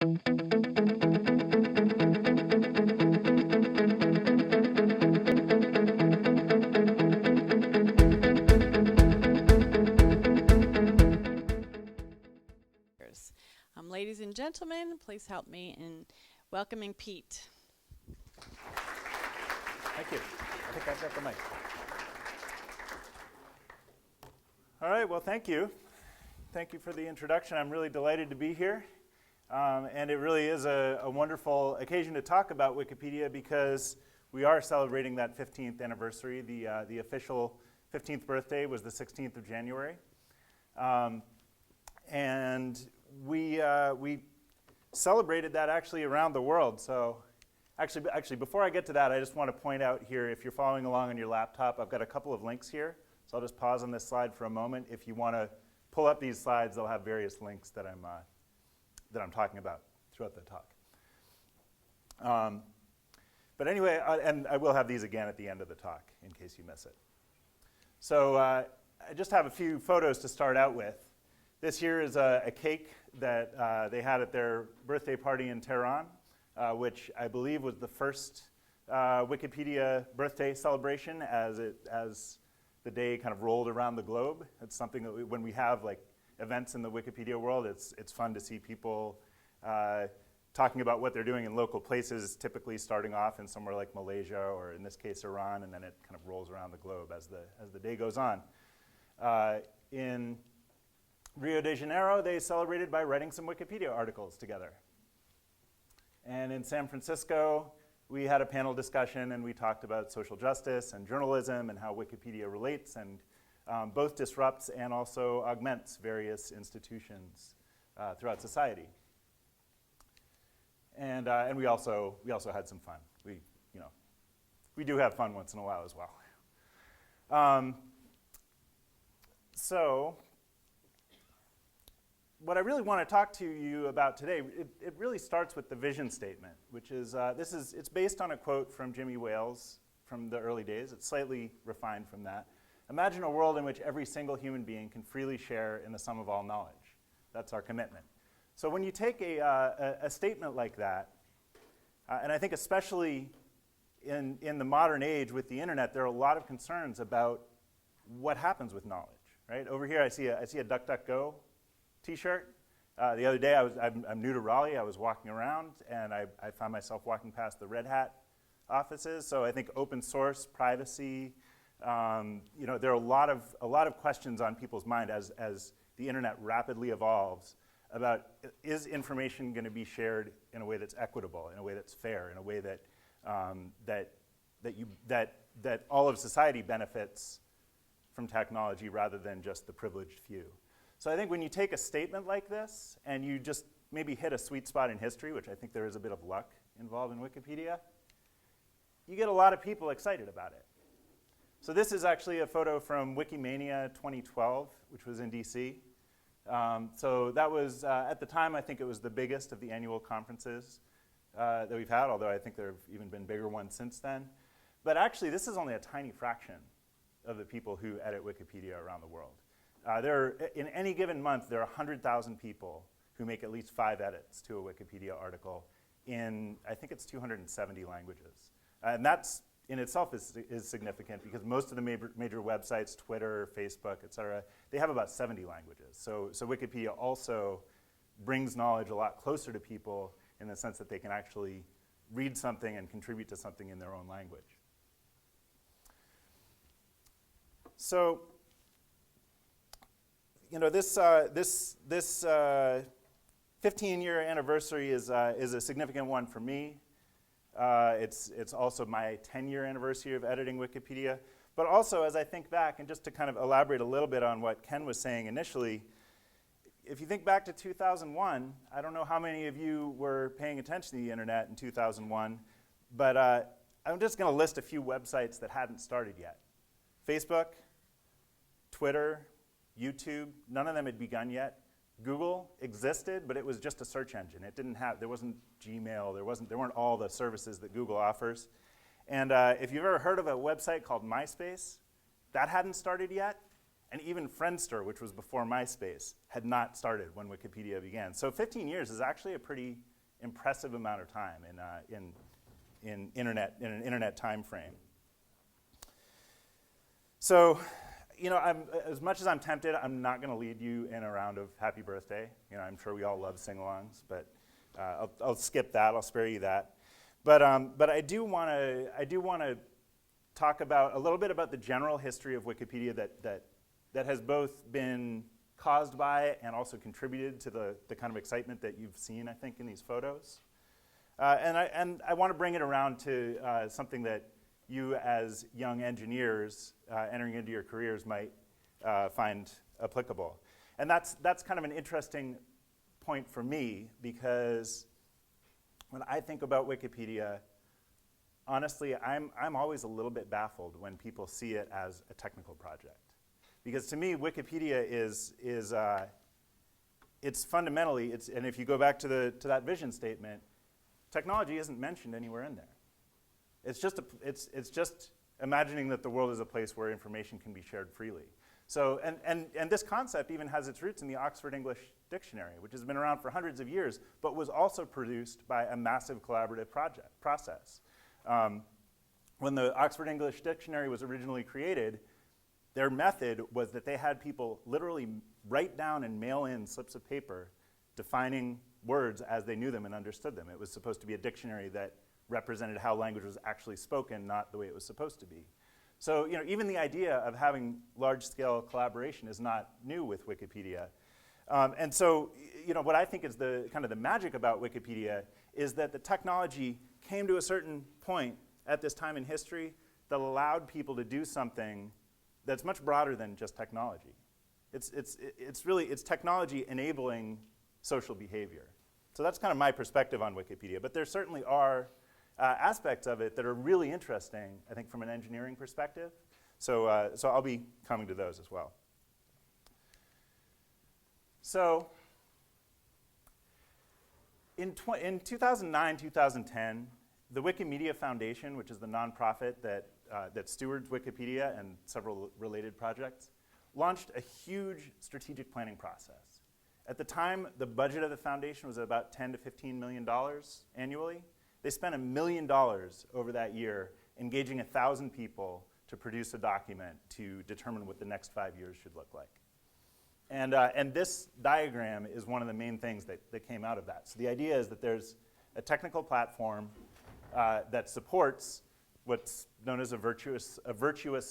Ladies and gentlemen, please help me in welcoming Pete. Thank you. I think I've got the mic. All right, well, thank you. Thank you for the introduction. I'm really delighted to be here. And it really is a wonderful occasion to talk about Wikipedia because we are celebrating that 15th anniversary. The official 15th birthday was the 16th of January. And we celebrated that actually around the world. So actually, before I get to that, I just want to point out here, if you're following along on your laptop, I've got a couple of links here. So I'll just pause on this slide for a moment. If you want to pull up these slides, they'll have various links that I'm talking about throughout the talk. But anyway, and I will have these again at the end of the talk in case you miss it. So I just have a few photos to start out with. This here is a cake that they had at their birthday party in Tehran, which I believe was the first Wikipedia birthday celebration as the day kind of rolled around the globe. It's something that when we have like events in the Wikipedia world, it's fun to see people talking about what they're doing in local places, typically starting off in somewhere like Malaysia or in this case Iran, and then it kind of rolls around the globe as the day goes on. In Rio de Janeiro, they celebrated by writing some Wikipedia articles together. And in San Francisco, we had a panel discussion and we talked about social justice and journalism and how Wikipedia relates and both disrupts and also augments various institutions throughout society. And we also had some fun. We do have fun once in a while as well. So what I really want to talk to you about today, it really starts with the vision statement, which is, it's based on a quote from Jimmy Wales from the early days. It's slightly refined from that. Imagine a world in which every single human being can freely share in the sum of all knowledge. That's our commitment. So when you take a statement like that, and I think especially in the modern age with the internet, there are a lot of concerns about what happens with knowledge, right? Over here I see a DuckDuckGo t-shirt. The other day, I'm new to Raleigh. I was walking around, and I found myself walking past the Red Hat offices. So I think open source, privacy, there are a lot of questions on people's mind as the internet rapidly evolves about is information going to be shared in a way that's equitable, in a way that's fair, in a way that all of society benefits from technology rather than just the privileged few. So I think when you take a statement like this and you just maybe hit a sweet spot in history, which I think there is a bit of luck involved in Wikipedia, you get a lot of people excited about it. So this is actually a photo from Wikimania 2012, which was in DC. So that was, at the time, I think it was the biggest of the annual conferences that we've had, although I think there have even been bigger ones since then. But actually, this is only a tiny fraction of the people who edit Wikipedia around the world. In any given month, there are 100,000 people who make at least 5 edits to a Wikipedia article in, I think it's 270 languages. And that's, in itself, is significant because most of the major websites, Twitter, Facebook, et cetera, they have about 70 languages. So Wikipedia also brings knowledge a lot closer to people in the sense that they can actually read something and contribute to something in their own language. So, this 15-year anniversary is a significant one for me. It's also my 10-year anniversary of editing Wikipedia. But also, as I think back, and just to kind of elaborate a little bit on what Ken was saying initially, if you think back to 2001, I don't know how many of you were paying attention to the internet in 2001, but I'm just going to list a few websites that hadn't started yet. Facebook, Twitter, YouTube, none of them had begun yet. Google existed, but it was just a search engine. There wasn't Gmail, there weren't all the services that Google offers. And if you've ever heard of a website called MySpace, that hadn't started yet. And even Friendster, which was before MySpace, had not started when Wikipedia began. So 15 years is actually a pretty impressive amount of time in an internet time frame. So, as much as I'm tempted, I'm not going to lead you in a round of happy birthday. I'm sure we all love sing-alongs, but I'll skip that. I'll spare you that. But I do want to talk about a little bit about the general history of Wikipedia that has both been caused by and also contributed to the kind of excitement that you've seen, I think, in these photos. And I want to bring it around to something that you as young engineers entering into your careers might find applicable. And that's kind of an interesting point for me, because when I think about Wikipedia, honestly, I'm always a little bit baffled when people see it as a technical project. Because to me, Wikipedia it's fundamentally, and if you go back to that vision statement, technology isn't mentioned anywhere in there. It's just imagining that the world is a place where information can be shared freely. So, and this concept even has its roots in the Oxford English Dictionary, which has been around for hundreds of years, but was also produced by a massive collaborative process. When the Oxford English Dictionary was originally created, their method was that they had people literally write down and mail in slips of paper defining words as they knew them and understood them. It was supposed to be a dictionary that represented how language was actually spoken, not the way it was supposed to be. So, even the idea of having large-scale collaboration is not new with Wikipedia. And so, what I think is the magic about Wikipedia is that the technology came to a certain point at this time in history that allowed people to do something that's much broader than just technology. It's technology enabling social behavior. So that's kind of my perspective on Wikipedia. But there certainly are aspects of it that are really interesting, I think, from an engineering perspective. So I'll be coming to those as well. So in 2009, 2010, the Wikimedia Foundation, which is the nonprofit that stewards Wikipedia and several related projects, launched a huge strategic planning process. At the time, the budget of the foundation was about $10 to $15 million annually. They spent $1 million over that year engaging 1,000 people to produce a document to determine what the next 5 years should look like. And this diagram is one of the main things that came out of that. So the idea is that there's a technical platform that supports what's known as a virtuous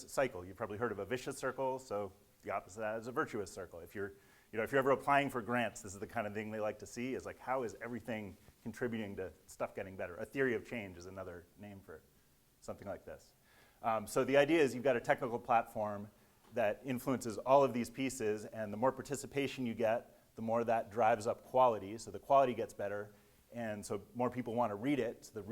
cycle. You've probably heard of a vicious circle, so the opposite of that is a virtuous circle. If you're ever applying for grants, this is the kind of thing they like to see, is like, how is everything contributing to stuff getting better? A theory of change is another name for something like this. So the idea is you've got a technical platform that influences all of these pieces, and the more participation you get, the more that drives up quality, so the quality gets better, and so more people want to read it, so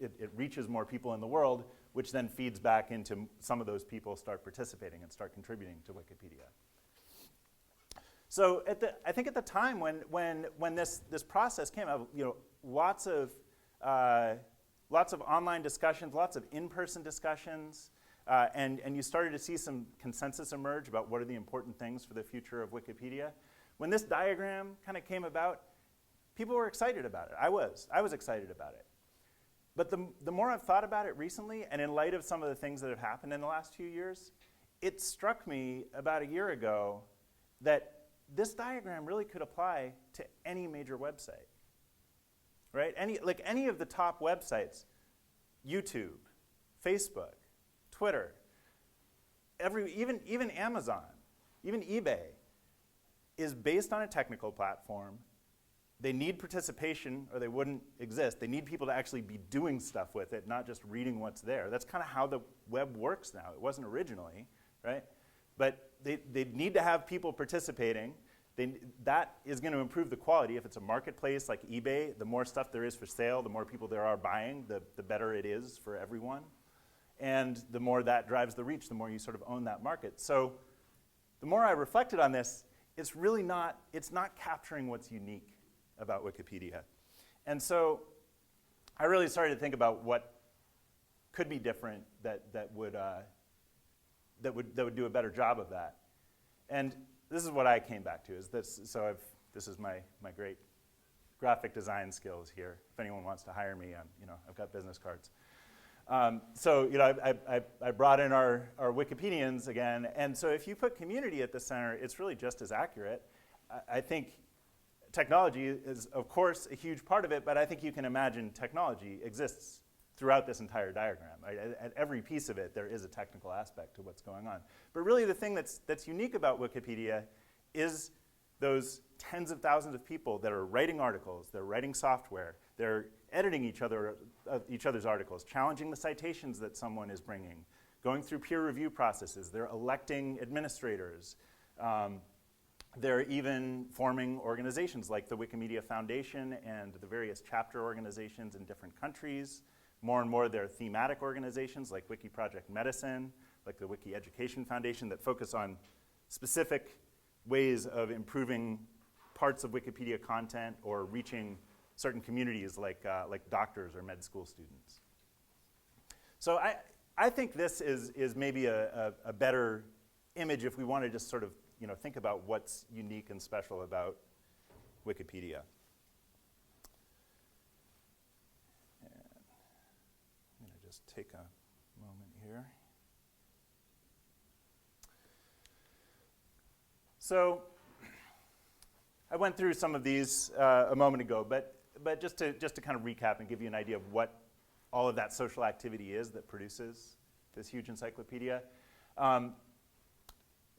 it reaches more people in the world, which then feeds back into some of those people start participating and start contributing to Wikipedia. So I think at the time when this process came out, lots of online discussions, lots of in-person discussions, and you started to see some consensus emerge about what are the important things for the future of Wikipedia. When this diagram kind of came about, people were excited about it. I was excited about it. But the more I've thought about it recently, and in light of some of the things that have happened in the last few years, it struck me about a year ago that this diagram really could apply to any major website, right? Any of the top websites, YouTube, Facebook, Twitter, even Amazon, even eBay, is based on a technical platform. They need participation or they wouldn't exist. They need people to actually be doing stuff with it, not just reading what's there. That's kind of how the web works now. It wasn't originally, right? But they need to have people participating. That is going to improve the quality. If it's a marketplace like eBay, the more stuff there is for sale, the more people there are buying, the better it is for everyone. And the more that drives the reach, the more you sort of own that market. So the more I reflected on this, it's not capturing what's unique about Wikipedia. And so I really started to think about what could be different that would do a better job of that. And this is what I came back to. This is my great graphic design skills here. If anyone wants to hire me, I've got business cards. So I brought in our Wikipedians again, and so if you put community at the center, it's really just as accurate. I think technology is, of course, a huge part of it, but I think you can imagine technology exists throughout this entire diagram. Right? At every piece of it, there is a technical aspect to what's going on. But really the thing that's unique about Wikipedia is those tens of thousands of people that are writing articles, they're writing software, they're editing each other's articles, challenging the citations that someone is bringing, going through peer review processes, they're electing administrators. They're even forming organizations like the Wikimedia Foundation and the various chapter organizations in different countries. More and more, there are thematic organizations like Wiki Project Medicine, like the Wiki Education Foundation that focus on specific ways of improving parts of Wikipedia content or reaching certain communities like doctors or med school students. So I think this is maybe a better image if we want to just sort of think about what's unique and special about Wikipedia. And I'm going to just take a moment here. So I went through some of these a moment ago, but just to kind of recap and give you an idea of what all of that social activity is that produces this huge encyclopedia.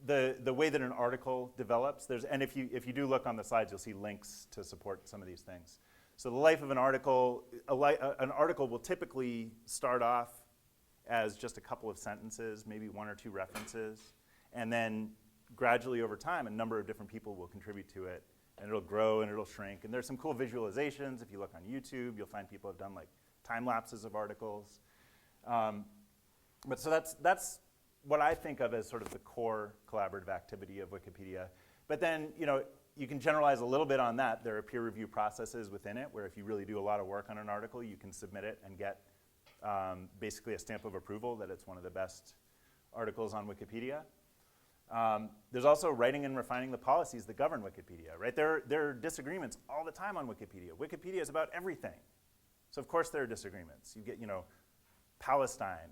The way that an article develops, and if you do look on the slides, you'll see links to support some of these things. So the life of an article, an article will typically start off as just a couple of sentences, maybe one or two references, and then gradually over time, a number of different people will contribute to it, and it'll grow and it'll shrink. And there's some cool visualizations. If you look on YouTube, you'll find people have done like time lapses of articles. But so that's what I think of as sort of the core collaborative activity of Wikipedia. But then, you can generalize a little bit on that. There are peer review processes within it where if you really do a lot of work on an article, you can submit it and get basically a stamp of approval that it's one of the best articles on Wikipedia. There's also writing and refining the policies that govern Wikipedia, right? There are disagreements all the time on Wikipedia. Wikipedia is about everything. So of course there are disagreements. You get, Palestine,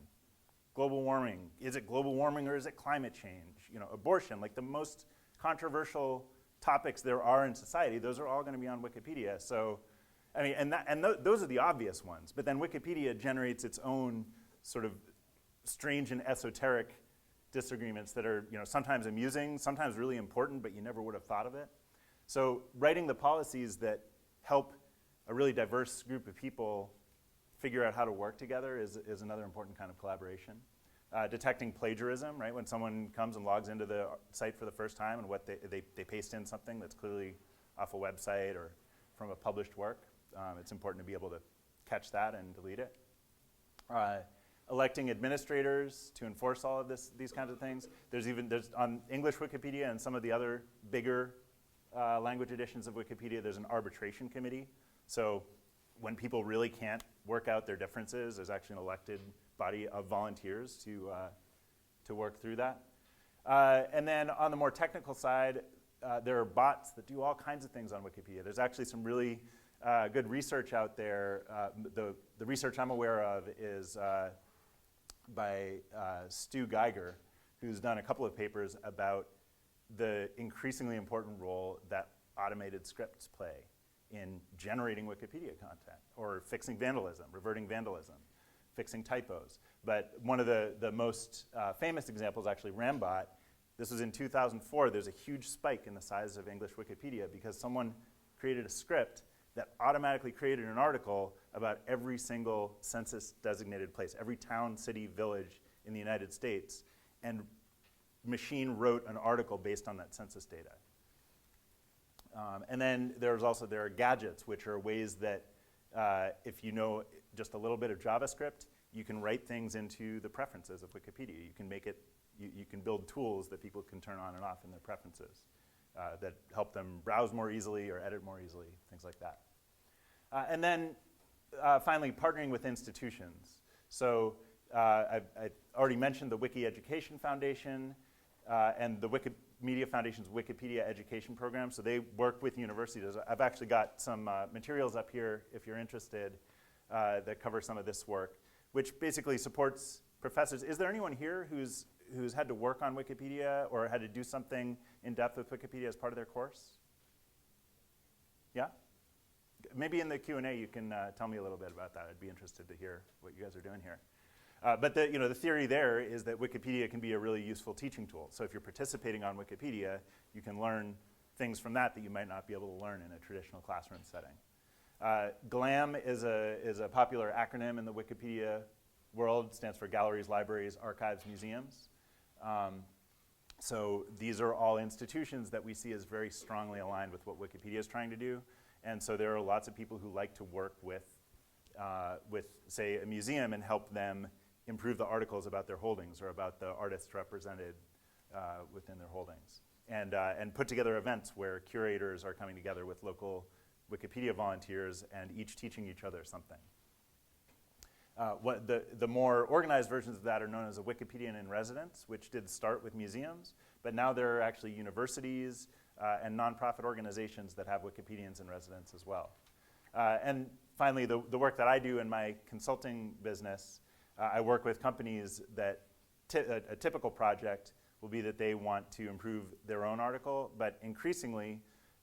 global warming. Is it global warming or is it climate change? Abortion, like the most controversial topics there are in society, those are all going to be on Wikipedia. So, those are the obvious ones. But then Wikipedia generates its own sort of strange and esoteric disagreements that are, sometimes amusing, sometimes really important, but you never would have thought of it. So writing the policies that help a really diverse group of people figure out how to work together is another important kind of collaboration. Detecting plagiarism, right? When someone comes and logs into the site for the first time and what they paste in something that's clearly off a website or from a published work, it's important to be able to catch that and delete it. Electing administrators to enforce all of these kinds of things. There's on English Wikipedia and some of the other bigger language editions of Wikipedia, there's an arbitration committee. So when people really can't work out their differences, there's actually an elected body of volunteers to work through that. And then on the more technical side, there are bots that do all kinds of things on Wikipedia. There's actually some really good research out there. The research I'm aware of is by Stu Geiger, who's done a couple of papers about the increasingly important role that automated scripts play in generating Wikipedia content or fixing vandalism, reverting vandalism, fixing typos. But one of the most famous examples, actually Rambot, this was in 2004. There's a huge spike in the size of English Wikipedia because someone created a script that automatically created an article about every single census-designated place, every town, city, village in the United States, and machine wrote an article based on that census data. And then there are gadgets, which are ways that if you know just a little bit of JavaScript, you can write things into the preferences of Wikipedia. You can make it, you can build tools that people can turn on and off in their preferences that help them browse more easily or edit more easily, things like that. And then finally, partnering with institutions. So I already mentioned the Wiki Education Foundation and the Wikimedia Foundation's Wikipedia education program. So they work with universities. I've actually got some materials up here, if you're interested, that cover some of this work, which basically supports professors. Is there anyone here who's had to work on Wikipedia or had to do something in depth with Wikipedia as part of their course? Yeah? Maybe in the Q&A you can tell me a little bit about that. I'd be interested to hear what you guys are doing here. But the theory there is that Wikipedia can be a really useful teaching tool. So if you're participating on Wikipedia, you can learn things from that you might not be able to learn in a traditional classroom setting. GLAM is a popular acronym in the Wikipedia world. It stands for Galleries, Libraries, Archives, Museums. So these are all institutions that we see as very strongly aligned with what Wikipedia is trying to do. And so there are lots of people who like to work with say, a museum and help them improve the articles about their holdings or about the artists represented within their holdings. And put together events where curators are coming together with local Wikipedia volunteers and each teaching each other something. The more organized versions of that are known as a Wikipedian in Residence, which did start with museums, but now there are actually universities and nonprofit organizations that have Wikipedians in residence as well. And finally, the work that I do in my consulting business, I work with companies that a typical project will be that they want to improve their own article, but increasingly,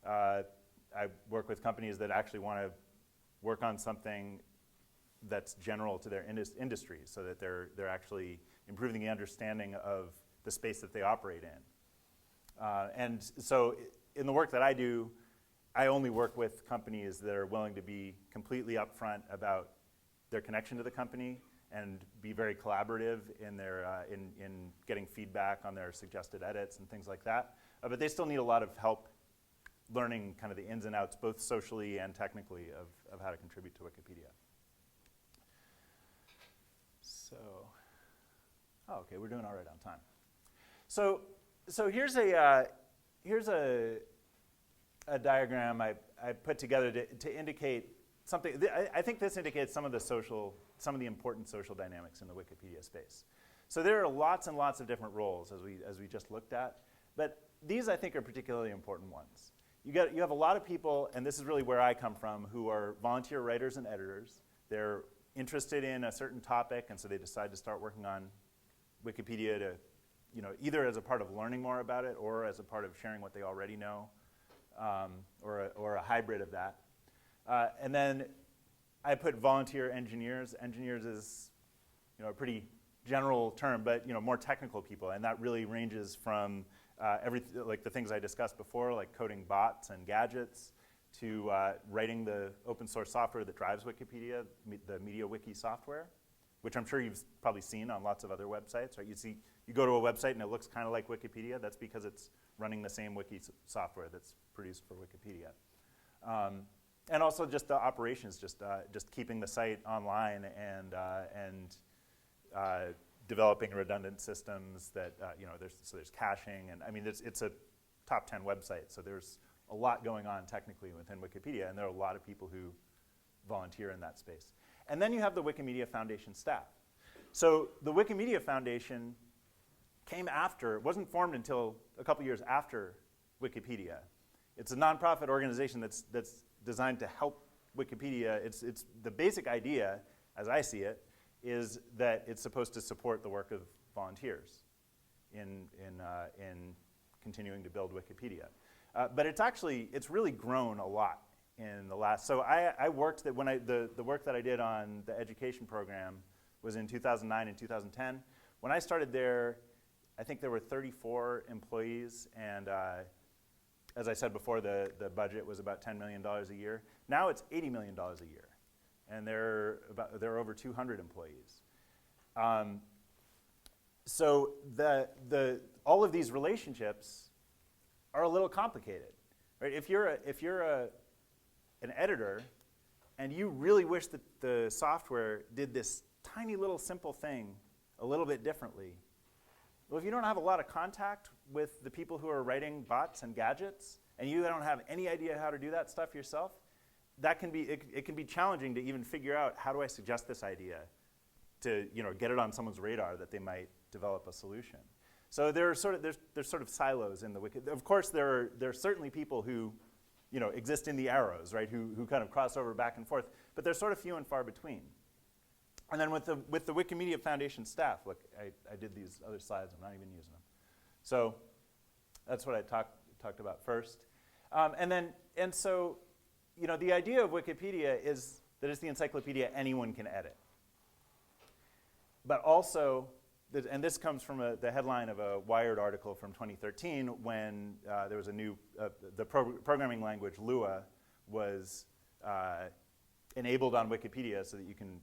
I work with companies that actually want to work on something that's general to their industry, so that they're actually improving the understanding of the space that they operate in. And so in the work that I do, I only work with companies that are willing to be completely upfront about their connection to the company and be very collaborative in their in getting feedback on their suggested edits and things like that. But they still need a lot of help learning kind of the ins and outs, both socially and technically, of how to contribute to Wikipedia. So, okay, we're doing all right on time. So here's a diagram I put together to indicate something. I think this indicates some of the important social dynamics in the Wikipedia space. So there are lots and lots of different roles as we just looked at, but these I think are particularly important ones. You have a lot of people, and this is really where I come from, who are volunteer writers and editors. They're interested in a certain topic, and so they decide to start working on Wikipedia to, either as a part of learning more about it or as a part of sharing what they already know, or a hybrid of that. And then I put volunteer engineers. Engineers is, a pretty general term, but more technical people, and that really ranges from like the things I discussed before, like coding bots and gadgets, to writing the open source software that drives Wikipedia, the MediaWiki software, which I'm sure you've probably seen on lots of other websites, right? You go to a website and it looks kind of like Wikipedia. That's because it's running the same wiki software that's produced for Wikipedia. And also just the operations, just keeping the site online and developing redundant systems that, there's caching, and I mean, it's a top 10 website, so there's a lot going on technically within Wikipedia, and there are a lot of people who volunteer in that space. And then you have the Wikimedia Foundation staff. So the Wikimedia Foundation came after, it wasn't formed until a couple years after Wikipedia. It's a nonprofit organization that's designed to help Wikipedia. It's the basic idea, as I see it, is that it's supposed to support the work of volunteers in continuing to build Wikipedia. But it's really grown a lot in the last. So I worked that the work that I did on the education program was in 2009 and 2010. When I started there, I think there were 34 employees, and as I said before, the budget was about $10 million a year. Now it's $80 million a year, and there are over 200 employees. So all of these relationships are a little complicated, right? If you're an editor and you really wish that the software did this tiny little simple thing a little bit differently, well, if you don't have a lot of contact with the people who are writing bots and gadgets, and you don't have any idea how to do that stuff yourself, it can be challenging to even figure out, how do I suggest this idea to get it on someone's radar that they might develop a solution. So there's sort of silos in the wiki. Of course, there are certainly people who, exist in the arrows, right? Who kind of cross over back and forth, but they're sort of few and far between. And then with the Wikimedia Foundation staff, look, I did these other slides. I'm not even using them. So that's what I talked about first. So the idea of Wikipedia is that it's the encyclopedia anyone can edit. But also, and this comes from the headline of a Wired article from 2013 when there was a new, the programming language Lua was enabled on Wikipedia so that you can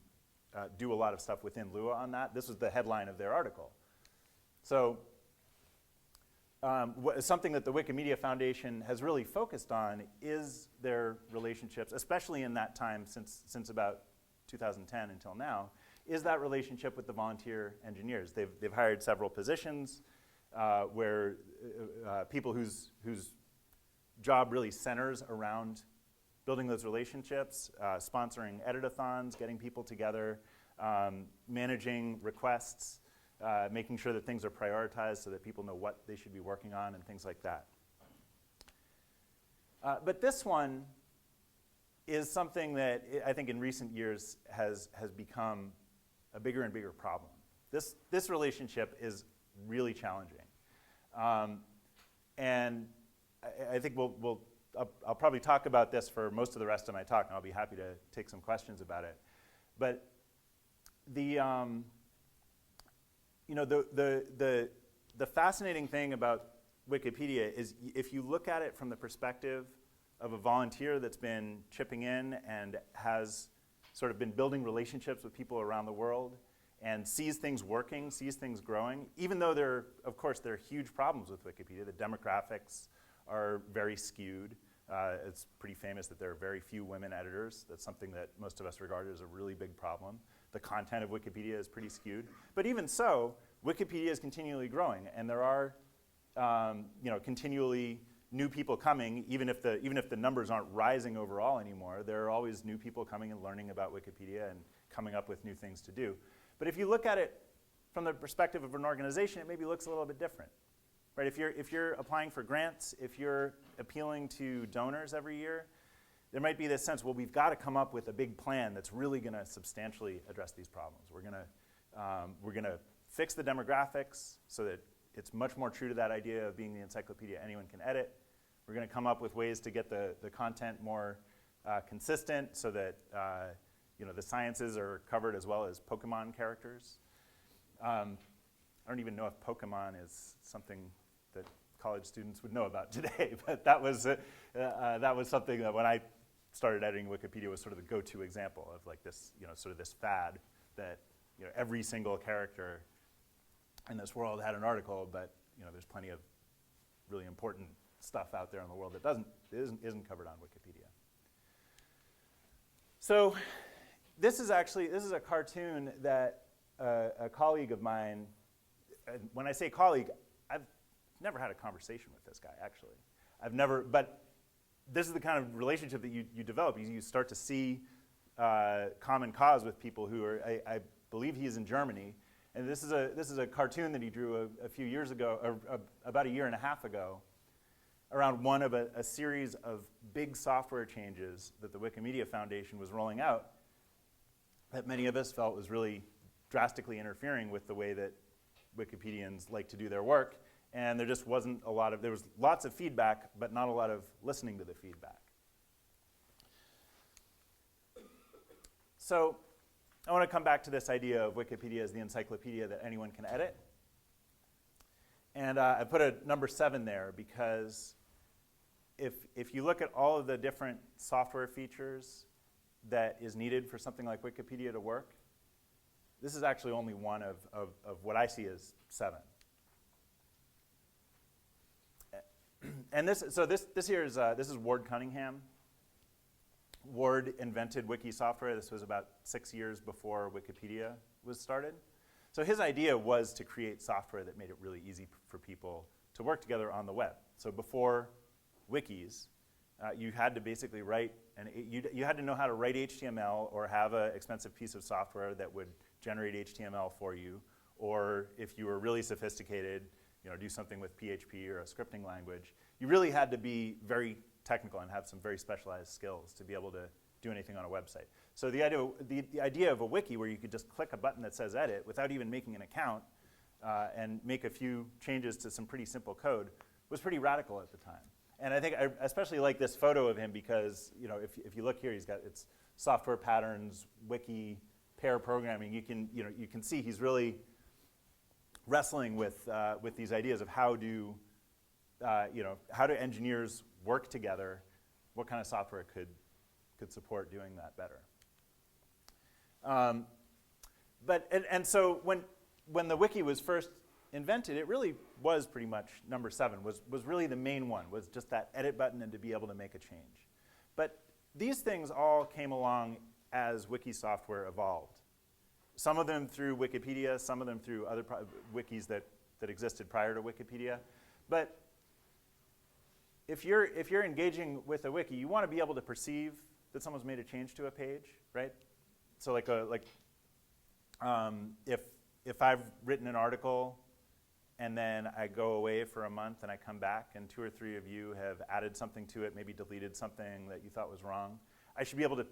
do a lot of stuff within Lua on that. This was the headline of their article. So something that the Wikimedia Foundation has really focused on is their relationships, especially in that time since about 2010 until now, is that relationship with the volunteer engineers. They've hired several positions where people whose job really centers around building those relationships, sponsoring editathons, getting people together, managing requests, making sure that things are prioritized so that people know what they should be working on and things like that. But this one is something that I think in recent years has become a bigger and bigger problem. This relationship is really challenging. And I think I'll probably talk about this for most of the rest of my talk, and I'll be happy to take some questions about it. But the fascinating thing about Wikipedia is if you look at it from the perspective of a volunteer that's been chipping in and has sort of been building relationships with people around the world and sees things working, sees things growing, even though there are huge problems with Wikipedia. The demographics are very skewed. It's pretty famous that there are very few women editors. That's something that most of us regard as a really big problem. The content of Wikipedia is pretty skewed. But even so, Wikipedia is continually growing, and there are continually new people coming, even if the numbers aren't rising overall anymore. There are always new people coming and learning about Wikipedia and coming up with new things to do. But if you look at it from the perspective of an organization, it maybe looks a little bit different. Right? If you're applying for grants, if you're appealing to donors every year, there might be this sense, well, we've got to come up with a big plan that's really going to substantially address these problems. We're going to fix the demographics so that it's much more true to that idea of being the encyclopedia anyone can edit. We're going to come up with ways to get the content more consistent so that the sciences are covered as well as Pokemon characters. I don't even know if Pokemon is something that college students would know about today, but that was something that when I started editing Wikipedia was sort of the go-to example of like this, sort of this fad that every single character in this world had an article, but there's plenty of really important stuff out there in the world that isn't covered on Wikipedia. So this is a cartoon that a colleague of mine, and when I say colleague, I've never had a conversation with this guy, actually. But this is the kind of relationship that you develop. You start to see common cause with people who are, I believe he's in Germany, and this is a cartoon that he drew a few years ago, or about a year and a half ago, around one of a series of big software changes that the Wikimedia Foundation was rolling out that many of us felt was really drastically interfering with the way that Wikipedians like to do their work. And there just wasn't there was lots of feedback, but not a lot of listening to the feedback. So I want to come back to this idea of Wikipedia as the encyclopedia that anyone can edit. And I put a number 7 there because if you look at all of the different software features that is needed for something like Wikipedia to work, this is actually only one of what I see as 7. And this is Ward Cunningham. Ward invented wiki software. This was about 6 years before Wikipedia was started. So his idea was to create software that made it really easy for people to work together on the web. So before wikis, you had to basically write, you had to know how to write HTML or have an expensive piece of software that would generate HTML for you. Or if you were really sophisticated, do something with PHP or a scripting language, you really had to be very technical and have some very specialized skills to be able to do anything on a website. So the idea of a wiki where you could just click a button that says edit without even making an account and make a few changes to some pretty simple code was pretty radical at the time. And I think I especially like this photo of him because if you look here, it's software patterns, wiki, pair programming. You can see he's really wrestling with these ideas of how do engineers work together, what kind of software could support doing that better. So when the wiki was first invented, it really was pretty much number 7, was really the main one, was just that edit button and to be able to make a change. But these things all came along as wiki software evolved. Some of them through Wikipedia, some of them through other wikis that existed prior to Wikipedia. But if you're engaging with a wiki, you want to be able to perceive that someone's made a change to a page, right? So if I've written an article and then I go away for a month and I come back and 2 or 3 of you have added something to it, maybe deleted something that you thought was wrong, I should be able to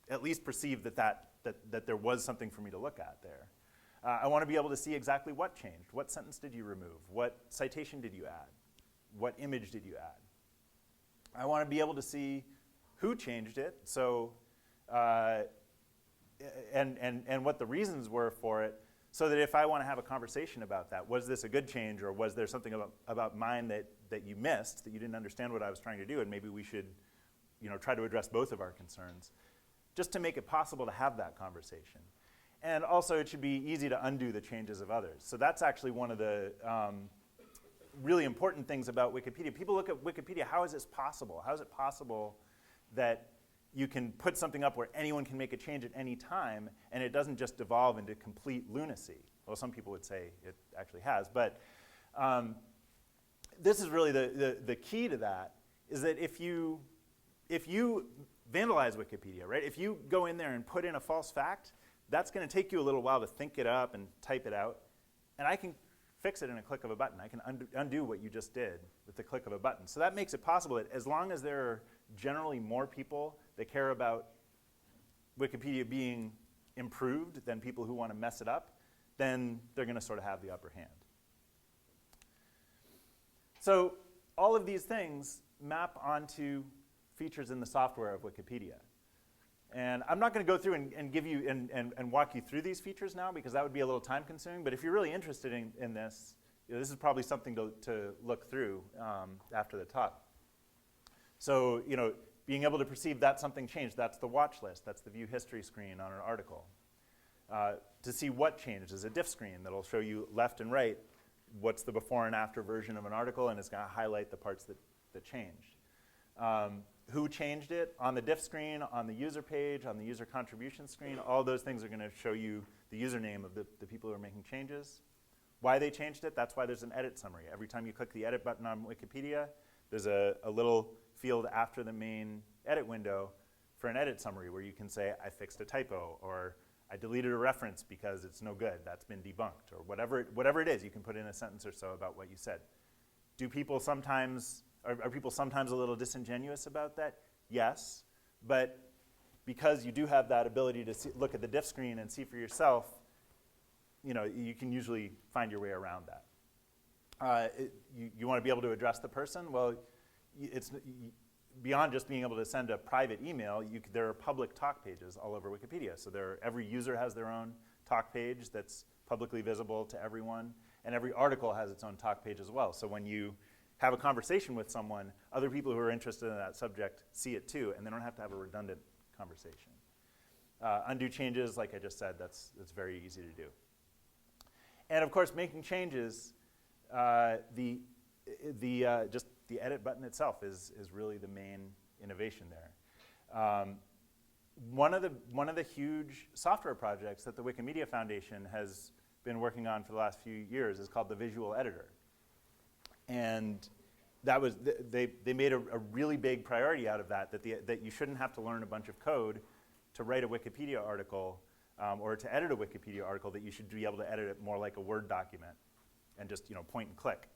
at least perceive that there was something for me to look at there. I want to be able to see exactly what changed. What sentence did you remove? What citation did you add? What image did you add? I want to be able to see who changed it, so and what the reasons were for it, so that if I want to have a conversation about that, was this a good change, or was there something about mine that you missed, that you didn't understand what I was trying to do, and maybe we should try to address both of our concerns, just to make it possible to have that conversation. And also, it should be easy to undo the changes of others. So that's actually one of the really important things about Wikipedia. People look at Wikipedia, how is this possible? How is it possible that you can put something up where anyone can make a change at any time, and it doesn't just devolve into complete lunacy? Well, some people would say it actually has, but this is really the key to that, is that if you vandalize Wikipedia, right? If you go in there and put in a false fact, that's going to take you a little while to think it up and type it out, and I can fix it in a click of a button. I can undo what you just did with the click of a button. So that makes it possible that as long as there are generally more people that care about Wikipedia being improved than people who want to mess it up, then they're going to sort of have the upper hand. So all of these things map onto features in the software of Wikipedia. And I'm not going to go through and give you and walk you through these features now, because that would be a little time consuming. But if you're really interested in this, this is probably something to look through after the talk. So being able to perceive that something changed, that's the watch list, that's the view history screen on an article. To see what changed is a diff screen that'll show you left and right what's the before and after version of an article, and it's going to highlight the parts that changed. Who changed it on the diff screen, on the user page, on the user contribution screen. All those things are going to show you the username of the people who are making changes. Why they changed it, that's why there's an edit summary. Every time you click the edit button on Wikipedia, there's a little field after the main edit window for an edit summary where you can say, I fixed a typo, or I deleted a reference because it's no good, that's been debunked, or whatever it is, you can put in a sentence or so about what you said. Are people sometimes a little disingenuous about that? Yes, but because you do have that ability to look at the diff screen and see for yourself, you can usually find your way around that. You want to be able to address the person? Well, it's beyond just being able to send a private email. There are public talk pages all over Wikipedia. So every user has their own talk page that's publicly visible to everyone, and every article has its own talk page as well. So when you have a conversation with someone, other people who are interested in that subject see it too, and they don't have to have a redundant conversation. Undo changes, like I just said, that's very easy to do. And of course, making changes, just the edit button itself is really the main innovation there. One of the huge software projects that the Wikimedia Foundation has been working on for the last few years is called the Visual Editor. And that was they made a really big priority out of that you shouldn't have to learn a bunch of code to write a Wikipedia article or to edit a Wikipedia article, that you should be able to edit it more like a Word document and just point and click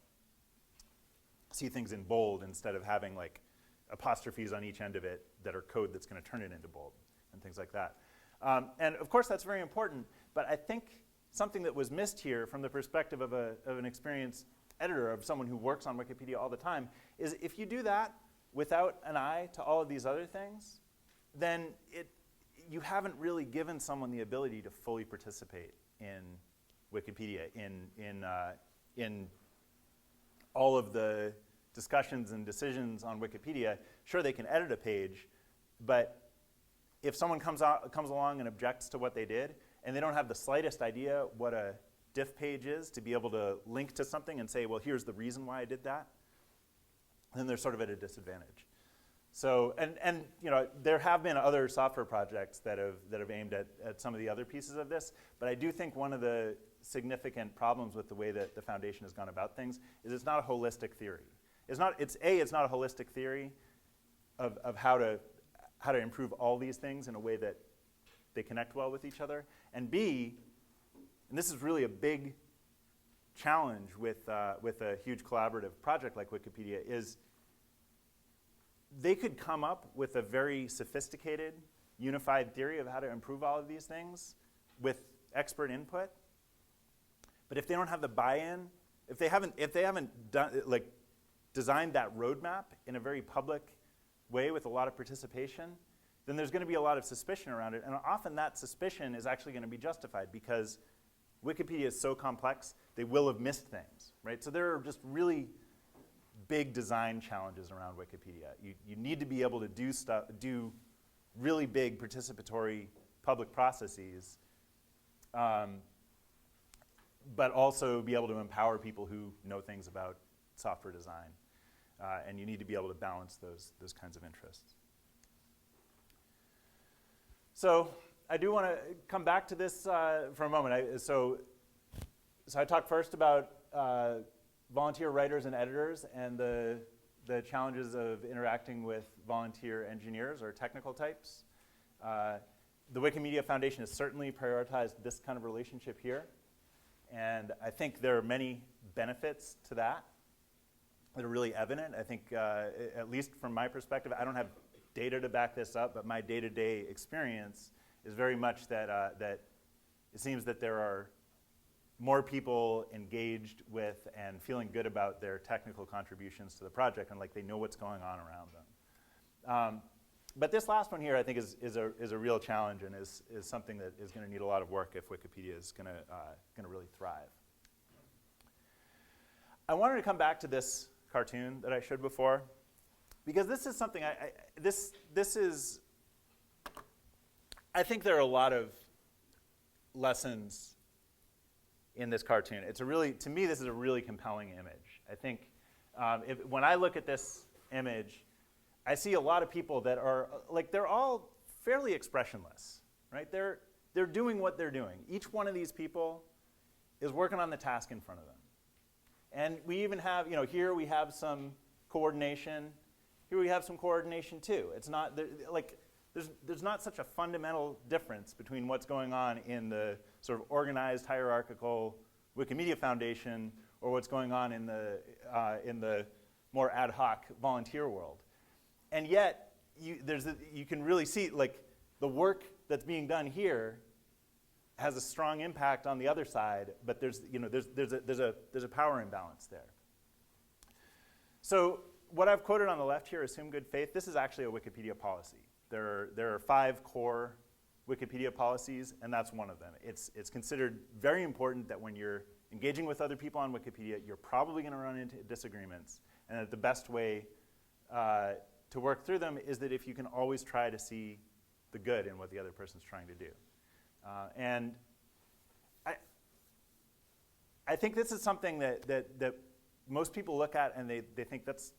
see things in bold instead of having like apostrophes on each end of it that are code that's going to turn it into bold and things like that. And of course that's very important, but I think something that was missed here from the perspective of an experienced editor, of someone who works on Wikipedia all the time, is if you do that without an eye to all of these other things, then you haven't really given someone the ability to fully participate in Wikipedia, in all of the discussions and decisions on Wikipedia. Sure, they can edit a page, but if someone comes along and objects to what they did, and they don't have the slightest idea what a diff page is to be able to link to something and say, well, here's the reason why I did that, then they're sort of at a disadvantage. So, and you know, there have been other software projects that have aimed at some of the other pieces of this, but I do think one of the significant problems with the way that the foundation has gone about things is it's not a holistic theory. It's not a holistic theory of how to improve all these things in a way that they connect well with each other, and B, and this is really a big challenge with a huge collaborative project like Wikipedia, is they could come up with a very sophisticated, unified theory of how to improve all of these things with expert input, but if they don't have the buy-in, if they haven't designed that roadmap in a very public way with a lot of participation, then there's going to be a lot of suspicion around it. And often that suspicion is actually going to be justified because Wikipedia is so complex, they will have missed things, right? So there are just really big design challenges around Wikipedia. You need to be able to do really big participatory public processes, but also be able to empower people who know things about software design. And you need to be able to balance those kinds of interests. So I do want to come back to this for a moment. So I talked first about volunteer writers and editors and the challenges of interacting with volunteer engineers or technical types. The Wikimedia Foundation has certainly prioritized this kind of relationship here. And I think there are many benefits to that are really evident. I think, at least from my perspective, I don't have data to back this up, but my day-to-day experience is very much that it seems that there are more people engaged with and feeling good about their technical contributions to the project, and like they know what's going on around them. But this last one here, I think, is a real challenge and is something that is going to need a lot of work if Wikipedia is going to really thrive. I wanted to come back to this cartoon that I showed before, because this is something I think there are a lot of lessons in this cartoon. To me, this is a really compelling image. I think when I look at this image, I see a lot of people that are, they're all fairly expressionless, right? They're doing what they're doing. Each one of these people is working on the task in front of them. And we even have, here we have some coordination. Here we have some coordination too. It's not, there's not such a fundamental difference between what's going on in the sort of organized hierarchical Wikimedia Foundation or what's going on in the more ad hoc volunteer world. And yet, you can really see the work that's being done here has a strong impact on the other side, but there's a power imbalance there. So what I've quoted on the left here, assume good faith, this is actually a Wikipedia policy. There are 5 core Wikipedia policies, and that's one of them. It's considered very important that when you're engaging with other people on Wikipedia, you're probably going to run into disagreements, and that the best way to work through them is that if you can always try to see the good in what the other person's trying to do. And I think this is something that most people look at and they think that's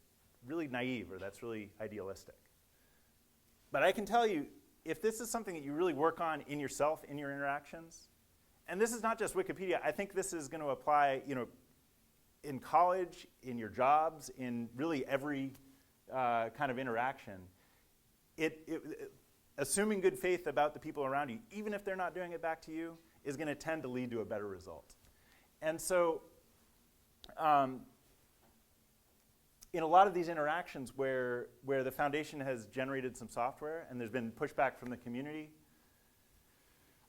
really naive or that's really idealistic. But I can tell you, if this is something that you really work on in yourself, in your interactions, and this is not just Wikipedia, I think this is going to apply, in college, in your jobs, in really every kind of interaction. Assuming good faith about the people around you, even if they're not doing it back to you, is going to tend to lead to a better result. And so in a lot of these interactions where the foundation has generated some software and there's been pushback from the community,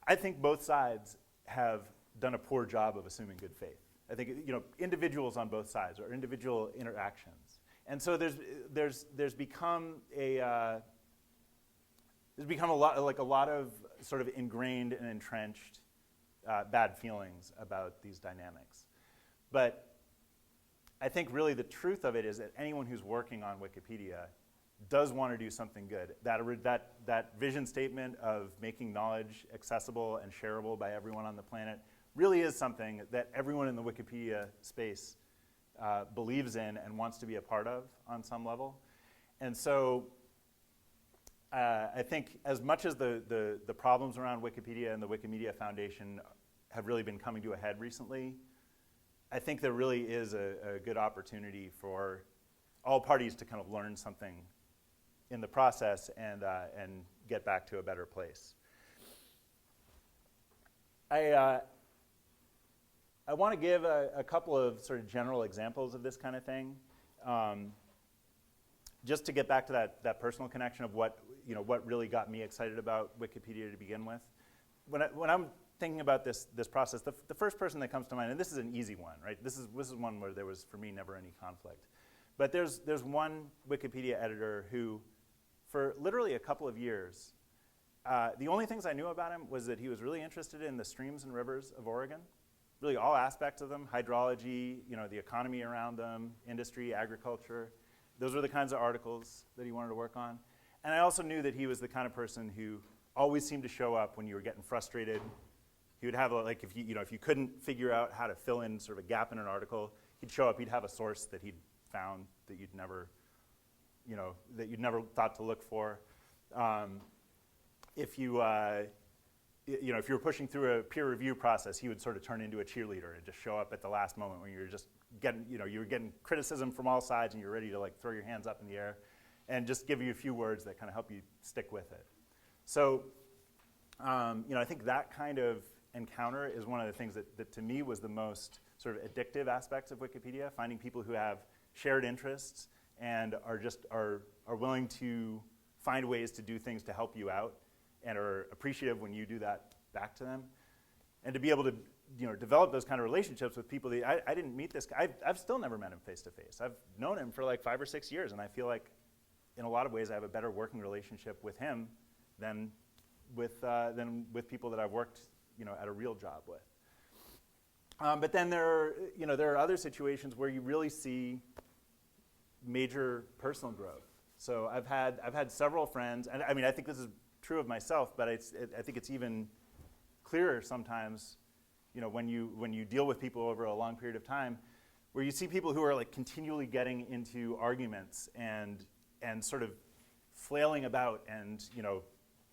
I think both sides have done a poor job of assuming good faith. I think individuals on both sides or individual interactions, and so there's become a lot of sort of ingrained and entrenched bad feelings about these dynamics. But I think really the truth of it is that anyone who's working on Wikipedia does want to do something good. That vision statement of making knowledge accessible and shareable by everyone on the planet really is something that everyone in the Wikipedia space believes in and wants to be a part of on some level. And so I think as much as the problems around Wikipedia and the Wikimedia Foundation have really been coming to a head recently, I think there really is a good opportunity for all parties to kind of learn something in the process and get back to a better place. I want to give a couple of sort of general examples of this kind of thing, just to get back to that personal connection of what really got me excited about Wikipedia to begin with. When I'm thinking about this process, the first person that comes to mind, and this is an easy one, right? This is one where there was, for me, never any conflict. But there's one Wikipedia editor who, for literally a couple of years, the only things I knew about him was that he was really interested in the streams and rivers of Oregon, really all aspects of them, hydrology, the economy around them, industry, agriculture. Those were the kinds of articles that he wanted to work on. And I also knew that he was the kind of person who always seemed to show up when you were getting frustrated. He would have, if you couldn't figure out how to fill in sort of a gap in an article, he'd show up, he'd have a source that he'd found that you'd never thought to look for. If you were pushing through a peer review process, he would sort of turn into a cheerleader and just show up at the last moment when you were just getting, you were getting criticism from all sides and you're ready to throw your hands up in the air and just give you a few words that kind of help you stick with it. So, I think that kind of encounter is one of the things that to me was the most sort of addictive aspects of Wikipedia, finding people who have shared interests and are willing to find ways to do things to help you out and are appreciative when you do that back to them. And to be able to develop those kind of relationships with people that I didn't meet this guy. I've still never met him face to face. I've known him for 5 or 6 years, and I feel like in a lot of ways I have a better working relationship with him than with people that I've worked at a real job with. But then there are other situations where you really see major personal growth. So I've had several friends, and I think this is true of myself, but I think it's even clearer sometimes, when you deal with people over a long period of time, where you see people who are continually getting into arguments and sort of flailing about and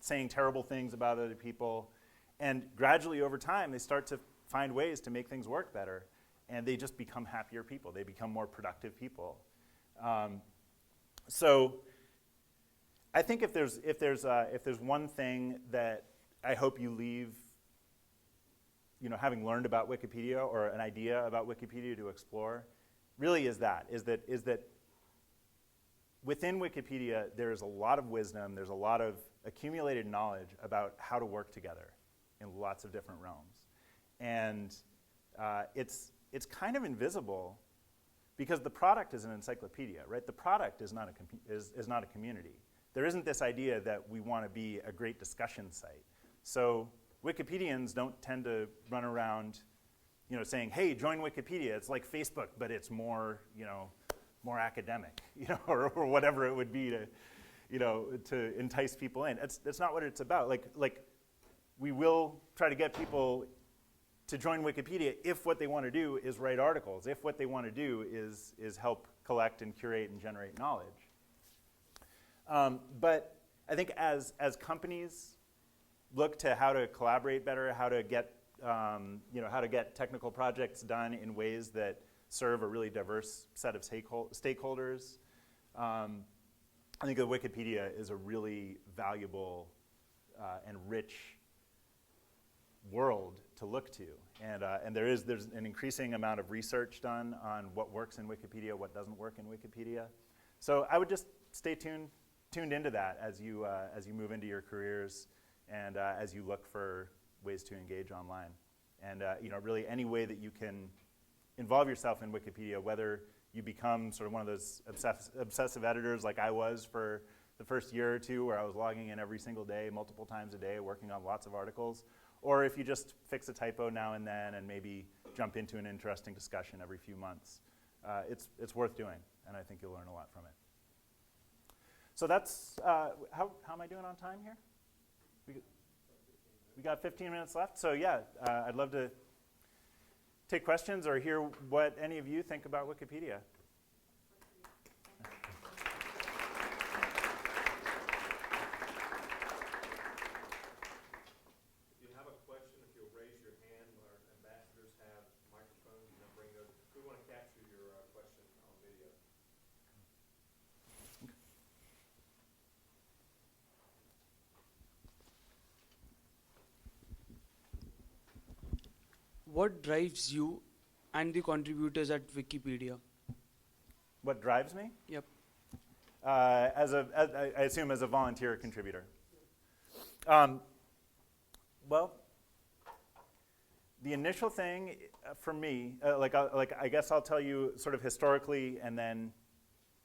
saying terrible things about other people, and gradually over time they start to find ways to make things work better, and they just become happier people. They become more productive people. So I think if there's one thing that I hope you leave, having learned about Wikipedia or an idea about Wikipedia to explore, really is that within Wikipedia there is a lot of wisdom, there's a lot of accumulated knowledge about how to work together in lots of different realms. And it's kind of invisible because the product is an encyclopedia, right? The product is not a community. There isn't this idea that we want to be a great discussion site. So Wikipedians don't tend to run around, saying, "Hey, join Wikipedia. It's like Facebook, but it's more, more academic, or whatever it would be to entice people in." That's not what it's about. We will try to get people to join Wikipedia if what they want to do is write articles, if what they want to do is help collect and curate and generate knowledge. But I think as companies look to how to collaborate better, how to get technical projects done in ways that serve a really diverse set of stakeholders, I think that Wikipedia is a really valuable and rich world to look to. And there's an increasing amount of research done on what works in Wikipedia, what doesn't work in Wikipedia. So I would just stay tuned into that as you move into your careers and as you look for ways to engage online. And really any way that you can involve yourself in Wikipedia, whether you become sort of one of those obsessive editors like I was for the first year or two, where I was logging in every single day, multiple times a day, working on lots of articles, or if you just fix a typo now and then and maybe jump into an interesting discussion every few months. It's worth doing, and I think you'll learn a lot from it. So that's, how am I doing on time here? We got 15 minutes left, so yeah, I'd love to take questions or hear what any of you think about Wikipedia. If you have a question, if you'll raise your hand, our ambassadors have microphones, and they'll bring those. We want to capture your question on video. What drives you and the contributors at Wikipedia? What drives me? Yep. I assume as a volunteer contributor. Well, the initial thing for me, I guess I'll tell you sort of historically and then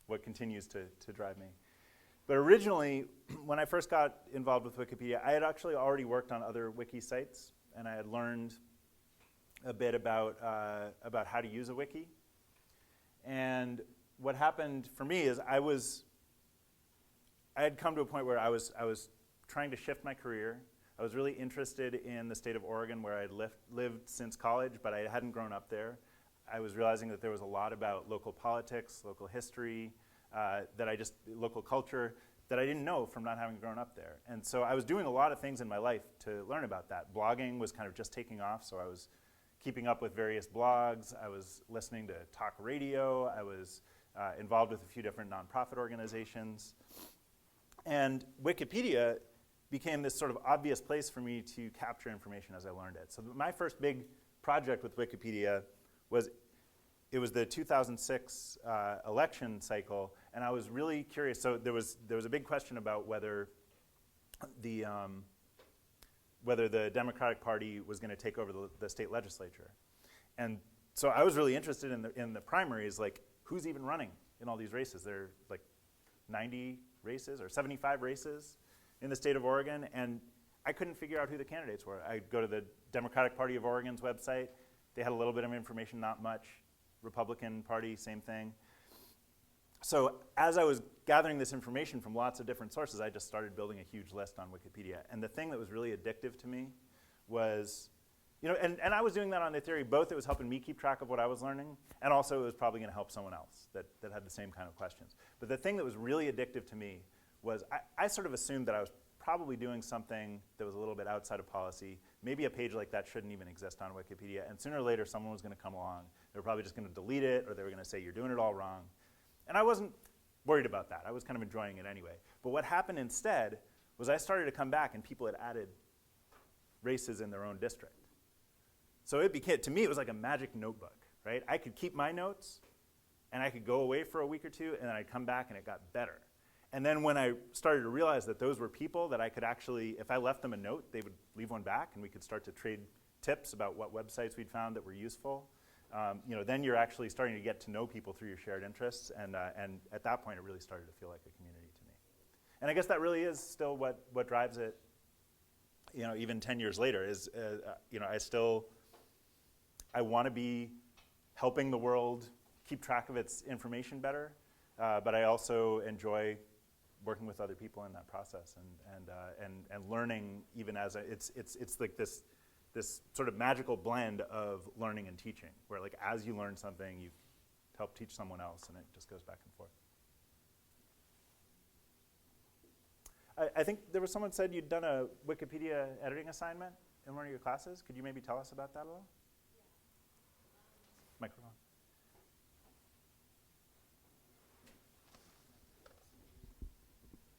what continues to drive me. But originally, when I first got involved with Wikipedia, I had actually already worked on other wiki sites, and I had learned a bit about how to use a wiki. And what happened for me is I had come to a point where I was trying to shift my career. I was really interested in the state of Oregon, where I had lived since college, but I hadn't grown up there. I was realizing that there was a lot about local politics, local history, local culture, that I didn't know from not having grown up there. And so I was doing a lot of things in my life to learn about that. Blogging was kind of just taking off, so I was keeping up with various blogs. I was listening to talk radio. I was involved with a few different nonprofit organizations. And Wikipedia became this sort of obvious place for me to capture information as I learned it. So my first big project with Wikipedia was the 2006 election cycle, and I was really curious. So there was a big question about whether the Democratic Party was going to take over the state legislature. And so I was really interested in the primaries, like who's even running in all these races. There are like 90 races or 75 races in the state of Oregon, and I couldn't figure out who the candidates were. I'd go to the Democratic Party of Oregon's website. They had a little bit of information, not much. Republican Party, same thing. So as I was gathering this information from lots of different sources, I just started building a huge list on Wikipedia. And the thing that was really addictive to me was, and I was doing that on the theory, both it was helping me keep track of what I was learning, and also it was probably going to help someone else that had the same kind of questions. But the thing that was really addictive to me was I sort of assumed that I was probably doing something that was a little bit outside of policy. Maybe a page like that shouldn't even exist on Wikipedia, and sooner or later someone was going to come along. They were probably just going to delete it, or they were going to say, you're doing it all wrong. And I wasn't worried about that. I was kind of enjoying it anyway. But what happened instead was I started to come back and people had added races in their own district. So it became, to me, it was like a magic notebook, right? I could keep my notes and I could go away for a week or two and then I'd come back and it got better. And then when I started to realize that those were people that I could actually, if I left them a note, they would leave one back and we could start to trade tips about what websites we'd found that were useful. Then you're actually starting to get to know people through your shared interests, and at that point it really started to feel like a community to me. And I guess that really is still what drives it, even 10 years later, is, I want to be helping the world keep track of its information better, but I also enjoy working with other people in that process and learning even as it's like this sort of magical blend of learning and teaching, where like as you learn something, you help teach someone else, and it just goes back and forth. I think there was someone said you'd done a Wikipedia editing assignment in one of your classes. Could you maybe tell us about that a little? Yeah. Microphone.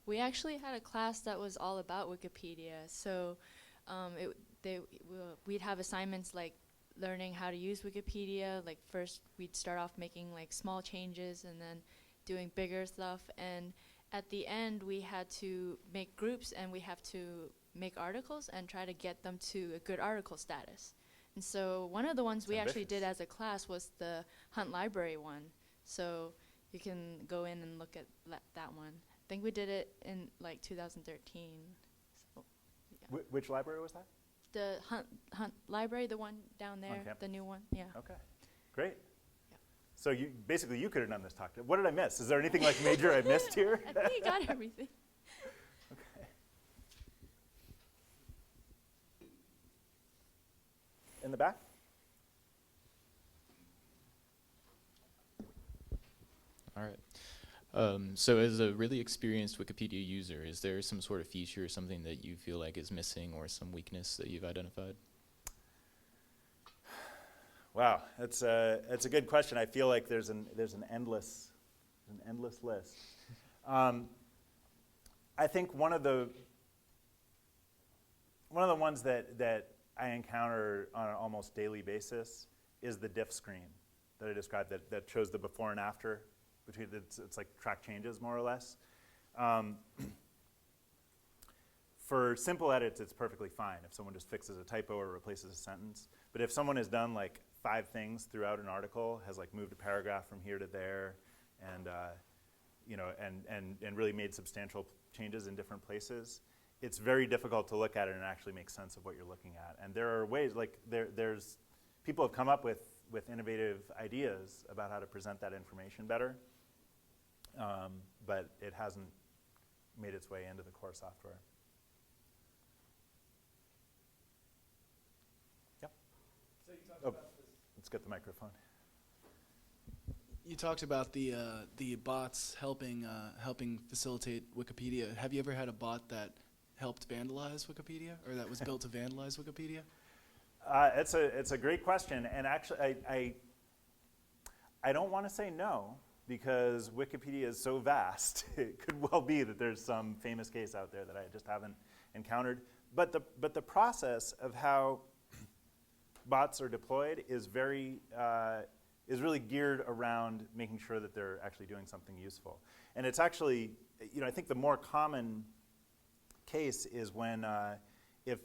We actually had a class that was all about Wikipedia. So we'd have assignments like learning how to use Wikipedia. Like first we'd start off making like small changes and then doing bigger stuff. And at the end we had to make groups and we have to make articles and try to get them to a good article status. And so one of the ones we actually did as a class was the Hunt Library one. So you can go in and look at that one. I think we did it in like 2013. So, yeah. Which library was that? The Hunt Library, the one down there, campus? the new one, yeah. Okay, great. Yeah. So you basically you could have done this talk. What did I miss? Is there anything like major I missed here? I think you got everything. Okay. In the back? All right. So as a really experienced Wikipedia user, is there some sort of feature or something that you feel like is missing or some weakness that you've identified? Wow, that's a good question. I feel like there's an endless list. I think one of the ones that I encounter on an almost daily basis is the diff screen that I described that shows the before and after. Between it's like track changes more or less. For simple edits, it's perfectly fine if someone just fixes a typo or replaces a sentence. But if someone has done like 5 things throughout an article, has like moved a paragraph from here to there, and and really made substantial changes in different places, it's very difficult to look at it and actually make sense of what you're looking at. And there are ways, like there's people have come up with innovative ideas about how to present that information better, but it hasn't made its way into the core software. Yep. So you talked about this. Let's get the microphone. You talked about the bots helping facilitate Wikipedia. Have you ever had a bot that helped vandalize Wikipedia, or that was built to vandalize Wikipedia? It's a great question, and actually I don't want to say no, because Wikipedia is so vast. It could well be that there's some famous case out there that I just haven't encountered. But the process of how bots are deployed is is really geared around making sure that they're actually doing something useful. And it's actually, I think the more common case is when if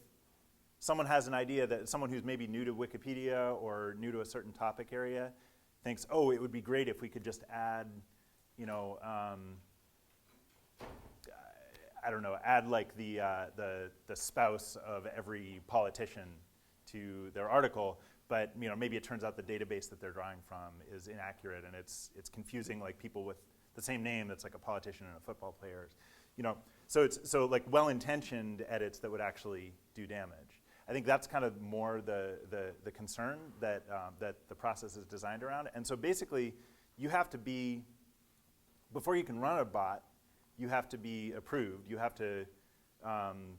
someone has an idea that someone who's maybe new to Wikipedia or new to a certain topic area thinks, oh, it would be great if we could just add, I don't know, add like the spouse of every politician to their article, but maybe it turns out the database that they're drawing from is inaccurate, and it's confusing like people with the same name that's like a politician and a football player, So it's like well-intentioned edits that would actually do damage. I think that's kind of more the concern that the process is designed around. And so basically, you have to be, before you can run a bot, you have to be approved. You have to, I'm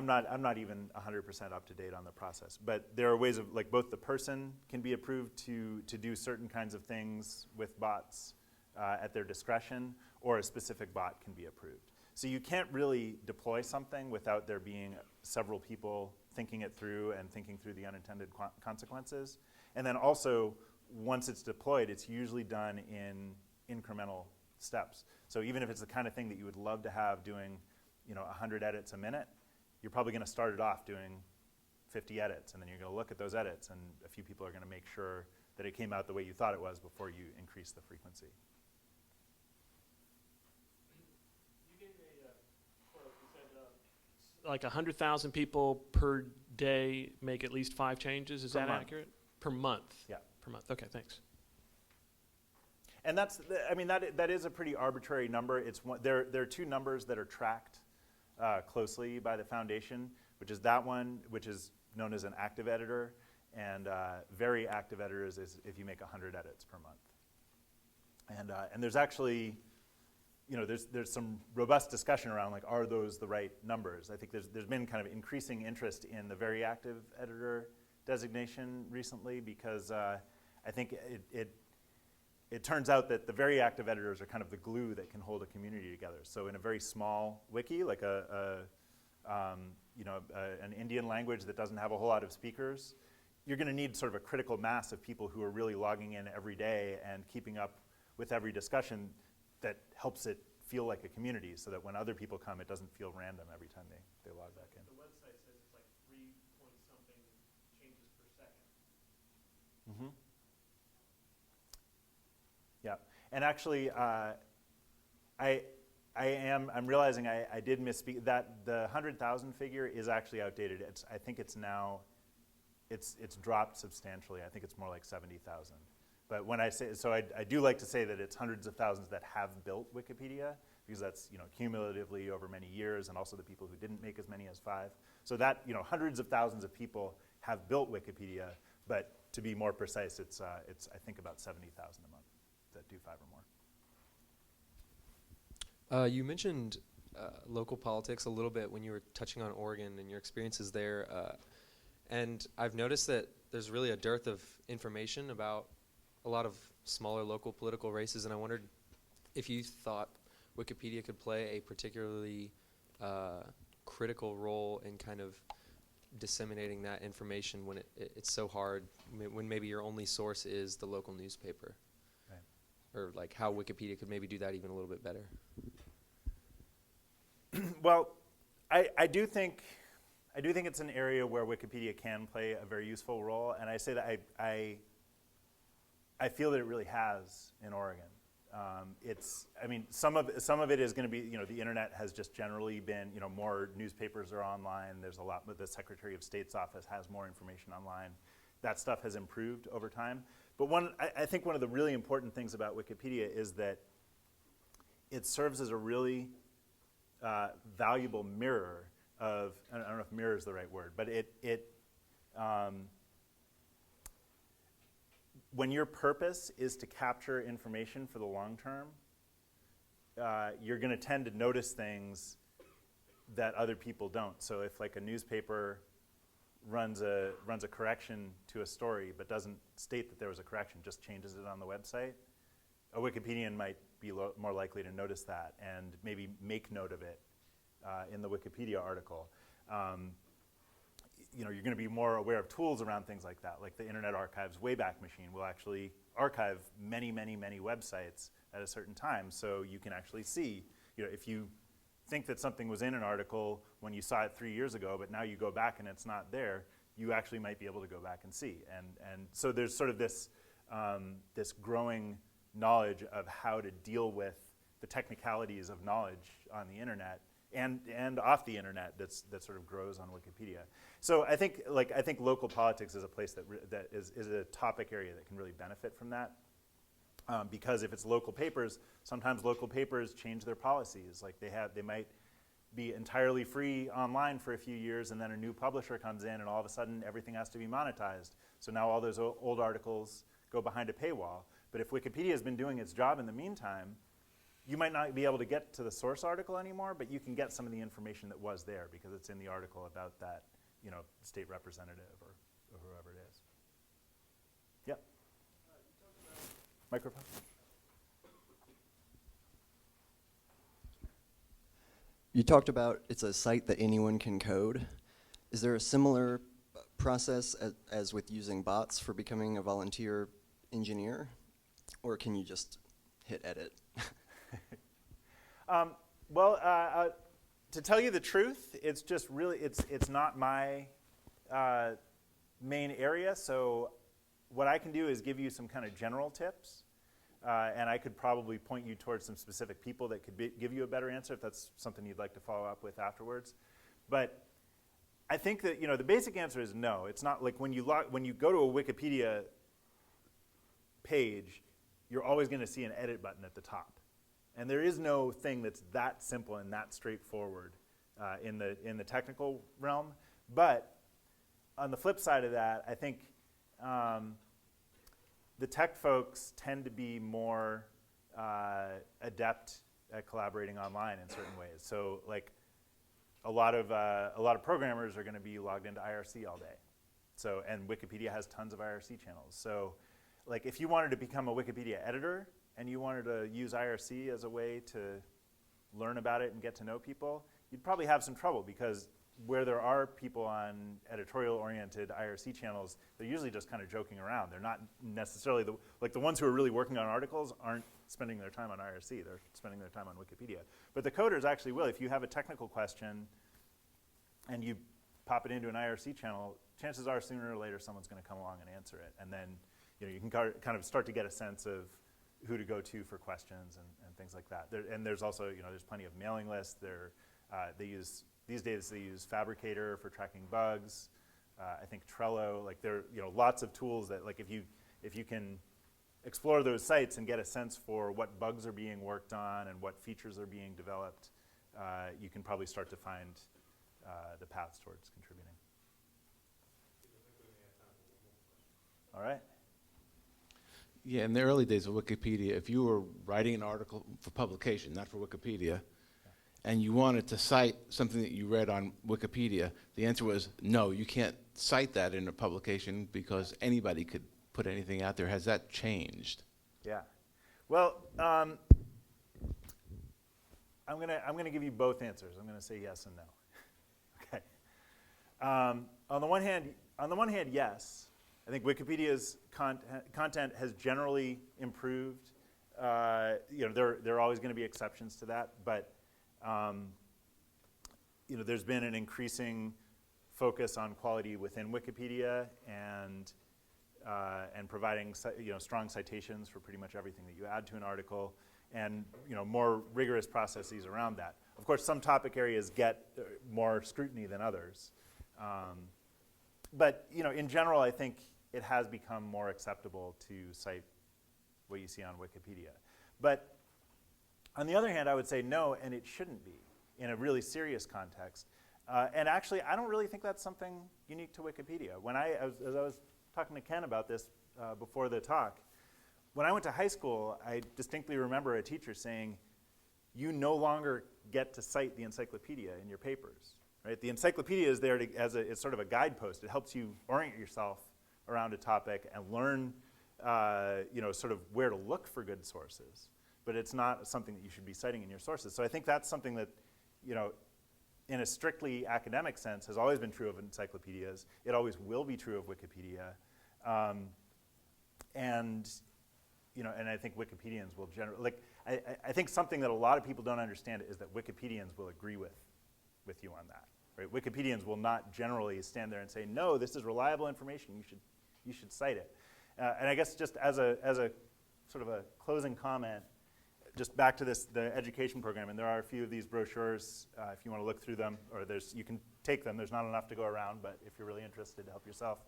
not even 100% up to date on the process, but there are ways of, like, both the person can be approved to do certain kinds of things with bots at their discretion, or a specific bot can be approved. So you can't really deploy something without there being several people thinking it through and thinking through the unintended consequences. And then also, once it's deployed, it's usually done in incremental steps. So even if it's the kind of thing that you would love to have doing 100 edits a minute, you're probably going to start it off doing 50 edits, and then you're going to look at those edits, and a few people are going to make sure that it came out the way you thought it was before you increase the frequency. You gave a quote. You said like 100,000 people per day make at least 5 changes. Is Per that month. accurate? Per month? Yeah. Per month. Okay, thanks. And that is a pretty arbitrary number. It's there are 2 numbers that are tracked closely by the foundation, which is that one, which is known as an active editor, and very active editors is if you make 100 edits per month. And there's actually, there's some robust discussion around, like, are those the right numbers? I think there's been kind of increasing interest in the very active editor designation recently, because I think it turns out that the very active editors are kind of the glue that can hold a community together. So in a very small wiki, like an Indian language that doesn't have a whole lot of speakers, you're going to need sort of a critical mass of people who are really logging in every day and keeping up with every discussion that helps it feel like a community, so that when other people come, it doesn't feel random every time they log back in. The website says it's like 3-point-something changes per second. Mm-hmm. Yeah, and actually, I'm realizing I did misspeak. That the 100,000 figure is actually outdated. I think it's now, it's dropped substantially. I think it's more like 70,000. But when I say, so I do like to say that it's hundreds of thousands that have built Wikipedia, because that's cumulatively over many years, and also the people who didn't make as many as 5. So that hundreds of thousands of people have built Wikipedia, but to be more precise, it's I think about 70,000 a month that do 5 or more. You mentioned local politics a little bit when you were touching on Oregon and your experiences there, and I've noticed that there's really a dearth of information about a lot of smaller local political races, and I wondered if you thought Wikipedia could play a particularly critical role in kind of disseminating that information when it's so hard, when maybe your only source is the local newspaper. Right. Or like how Wikipedia could maybe do that even a little bit better. Well, I do think it's an area where Wikipedia can play a very useful role, and I say that I feel that it really has in Oregon. Some of it is going to be, the internet has just generally been, more newspapers are online. There's a lot, the Secretary of State's office has more information online. That stuff has improved over time. But I think one of the really important things about Wikipedia is that it serves as a really valuable mirror of, I don't know if mirror is the right word, but when your purpose is to capture information for the long term, you're going to tend to notice things that other people don't. So if like a newspaper runs a correction to a story but doesn't state that there was a correction, just changes it on the website, a Wikipedian might be more likely to notice that and maybe make note of it in the Wikipedia article. You're going to be more aware of tools around things like that, like the Internet Archive's Wayback Machine will actually archive many, many, many websites at a certain time, so you can actually see, if you think that something was in an article when you saw it 3 years ago, but now you go back and it's not there, you actually might be able to go back and see. And so there's sort of this growing knowledge of how to deal with the technicalities of knowledge on the internet and off the internet that sort of grows on Wikipedia. So I think local politics is a place that is a topic area that can really benefit from that. Because if it's local papers, sometimes local papers change their policies. Like they might be entirely free online for a few years, and then a new publisher comes in, and all of a sudden everything has to be monetized. So now all those old articles go behind a paywall. But if Wikipedia has been doing its job in the meantime, you might not be able to get to the source article anymore, but you can get some of the information that was there because it's in the article about that, state representative or whoever it is. Yep. Microphone. You talked about it's a site that anyone can code. Is there a similar process as with using bots for becoming a volunteer engineer? Or can you just hit edit? To tell you the truth, it's just really, it's not my main area. So what I can do is give you some kind of general tips. And I could probably point you towards some specific people that could give you a better answer if that's something you'd like to follow up with afterwards. But I think that the basic answer is no. It's not like when you go to a Wikipedia page, you're always going to see an edit button at the top. And there is no thing that's that simple and that straightforward in the technical realm. But on the flip side of that, I think the tech folks tend to be more adept at collaborating online in certain ways. So, like a lot of programmers are going to be logged into IRC all day. So, and Wikipedia has tons of IRC channels. So, like if you wanted to become a Wikipedia editor and you wanted to use IRC as a way to learn about it and get to know people, you'd probably have some trouble because where there are people on editorial-oriented IRC channels, they're usually just kind of joking around. They're not necessarily, the ones who are really working on articles aren't spending their time on IRC. They're spending their time on Wikipedia. But the coders actually will. If you have a technical question and you pop it into an IRC channel, chances are sooner or later someone's going to come along and answer it. And then you can kind of start to get a sense of who to go to for questions and things like that. And there's also, there's plenty of mailing lists. These days they use Fabricator for tracking bugs. I think Trello, there are lots of tools that if you can explore those sites and get a sense for what bugs are being worked on and what features are being developed, you can probably start to find the paths towards contributing. All right. Yeah, in the early days of Wikipedia, if you were writing an article for publication, not for Wikipedia, and you wanted to cite something that you read on Wikipedia, the answer was no, you can't cite that in a publication because anybody could put anything out there. Has that changed? Yeah. Well, I'm gonna give you both answers. I'm gonna say yes and no. Okay. On the one hand, yes. I think Wikipedia's content has generally improved. There are always going to be exceptions to that, but there's been an increasing focus on quality within Wikipedia and providing strong citations for pretty much everything that you add to an article, and more rigorous processes around that. Of course, some topic areas get more scrutiny than others, but in general, I think it has become more acceptable to cite what you see on Wikipedia. But on the other hand, I would say no, and it shouldn't be in a really serious context. And actually, I don't really think that's something unique to Wikipedia. As I was talking to Ken about this before the talk, when I went to high school, I distinctly remember a teacher saying, you no longer get to cite the encyclopedia in your papers. Right? The encyclopedia is there it's sort of a guidepost. It helps you orient yourself around a topic and learn sort of where to look for good sources. But it's not something that you should be citing in your sources. So I think that's something that, in a strictly academic sense, has always been true of encyclopedias. It always will be true of Wikipedia. And I think Wikipedians will generally, I think something that a lot of people don't understand is that Wikipedians will agree with you on that. Right? Wikipedians will not generally stand there and say, no, this is reliable information, you should cite it. And I guess just as a sort of a closing comment, just back to the education program, and there are a few of these brochures, if you want to look through them, or you can take them. There's not enough to go around, but if you're really interested, to help yourself.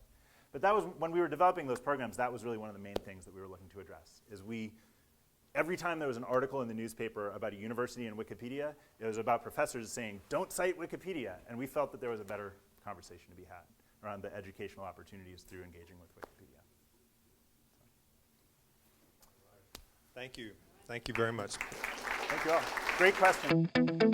But that was, when we were developing those programs, that was really one of the main things that we were looking to address, is every time there was an article in the newspaper about a university and Wikipedia, it was about professors saying, don't cite Wikipedia. And we felt that there was a better conversation to be had around the educational opportunities through engaging with Wikipedia. Thank you. Thank you very much. Thank you all. Great question.